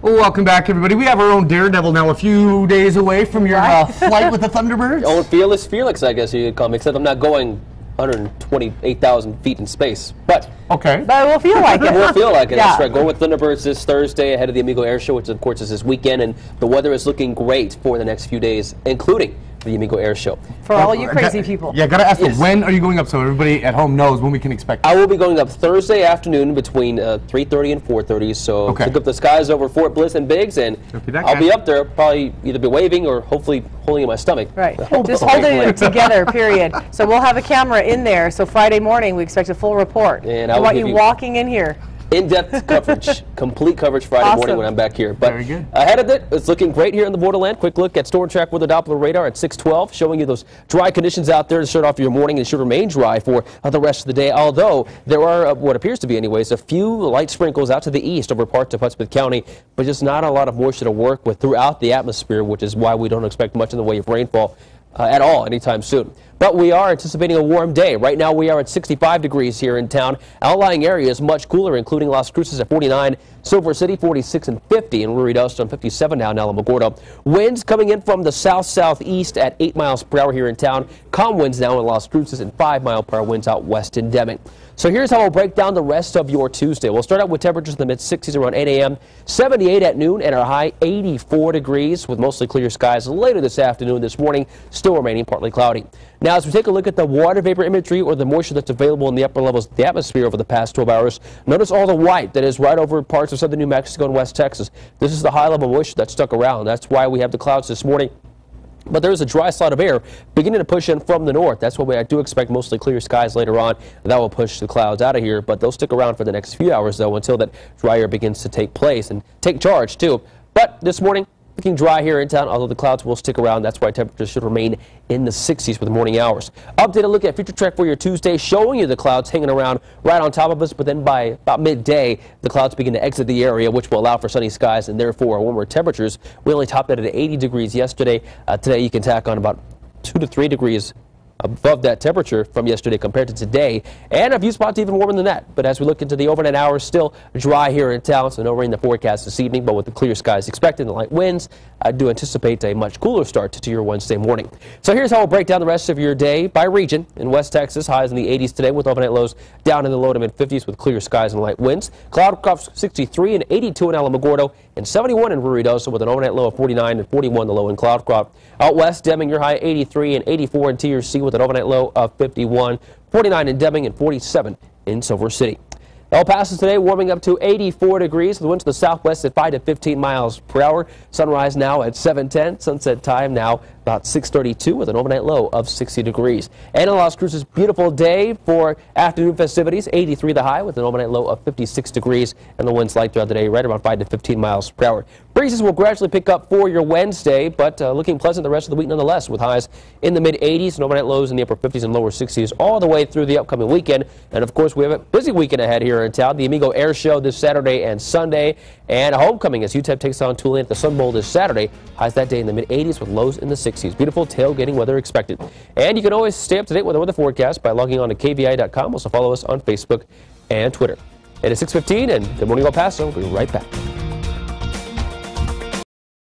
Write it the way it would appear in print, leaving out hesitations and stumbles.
Well, welcome back, everybody. We have our own Daredevil now, a few days away from your flight with the Thunderbirds. Oh, fearless Felix, I guess you could call me, except I'm not going 128,000 feet in space. But okay, but it will feel like it. It will feel like it. Yeah. That's right. Going with Thunderbirds this Thursday ahead of the Amigo Air Show, which of course is this weekend, and the weather is looking great for the next few days, including the Amigo Air Show. For all you crazy people. Yeah, gotta ask Yes. when are you going up so everybody at home knows when we can expect it? I will be going up Thursday afternoon between 3:30 and 4:30. So look up the skies over Fort Bliss and Biggs, and I'll be up there, probably either be waving or hopefully holding in my stomach. Right. Just holding it together, period. So we'll have a camera in there. So Friday morning we expect a full report. And I want you walking in here. In-depth coverage, complete coverage Friday morning when I'm back here. But very good. Ahead of it, it's looking great here in the borderland. Quick look at storm track weather Doppler radar at 612, showing you those dry conditions out there to start off your morning, and should remain dry for the rest of the day. Although there are what appears to be, anyways, a few light sprinkles out to the east over parts of Hudspeth County, but just not a lot of moisture to work with throughout the atmosphere, which is why we don't expect much in the way of rainfall at all anytime soon. But we are anticipating a warm day. Right now we are at 65 degrees here in town. Outlying areas much cooler, including Las Cruces at 49, Silver City 46 and 50, and Ruidoso on 57 down in Alamogordo. Winds coming in from the south-southeast at 8 miles per hour here in town. Calm winds now in Las Cruces and 5-mile-per-hour winds out west in Deming. So here's how we'll break down the rest of your Tuesday. We'll start out with temperatures in the mid-60s around 8 a.m., 78 at noon, and our high 84 degrees with mostly clear skies later this afternoon. This morning still remaining partly cloudy. Now, as we take a look at the water vapor imagery, or the moisture that's available in the upper levels of the atmosphere over the past 12 hours, notice all the white that is right over parts of southern New Mexico and West Texas. This is the high-level moisture that's stuck around. That's why we have the clouds this morning. But there is a dry slot of air beginning to push in from the north. That's why I do expect mostly clear skies later on. That will push the clouds out of here, but they'll stick around for the next few hours, though, until that dry air begins to take place and take charge, too. But this morning, looking dry here in town, although the clouds will stick around. That's why temperatures should remain in the 60s for the morning hours. Updated look at future track for your Tuesday, showing you the clouds hanging around right on top of us, but then by about midday, the clouds begin to exit the area, which will allow for sunny skies and therefore warmer temperatures. We only topped out at 80 degrees yesterday. Today you can tack on about 2 to 3 degrees above that temperature from yesterday compared to today, and a few spots even warmer than that. But as we look into the overnight hours, still dry here in town, so no rain in the forecast this evening, but with the clear skies expected and the light winds, I do anticipate a much cooler start to your Wednesday morning. So here's how we'll break down the rest of your day by region. In West Texas, highs in the 80s today with overnight lows down in the low to mid 50s with clear skies and light winds. Cloud Crops 63 and 82 in Alamogordo, and 71 in Ruidoso with an overnight low of 49 and 41 the low in Cloud Crop. Out west, Deming, your high 83 and 84 in TRC with an overnight low of 51, 49 in Deming, and 47 in Silver City. El Paso today warming up to 84 degrees. The winds to the southwest at 5 to 15 miles per hour. Sunrise now at 7:10. Sunset time now about 6:32 with an overnight low of 60 degrees. And in Las Cruces, beautiful day for afternoon festivities. 83 the high with an overnight low of 56 degrees. And the winds light throughout the day, right around 5 to 15 miles per hour. Breezes will gradually pick up for your Wednesday, but looking pleasant the rest of the week nonetheless, with highs in the mid-80s and overnight lows in the upper 50s and lower 60s all the way through the upcoming weekend. And of course, we have a busy weekend ahead here in town. The Amigo Air Show this Saturday and Sunday, and a homecoming as UTEP takes on Tulane at the Sun Bowl this Saturday. Highs that day in the mid-80s with lows in the 60s. Beautiful tailgating weather expected. And you can always stay up to date with the weather forecast by logging on to KVI.com. Also follow us on Facebook and Twitter. It is 6:15, and good morning, El Paso. We'll be right back.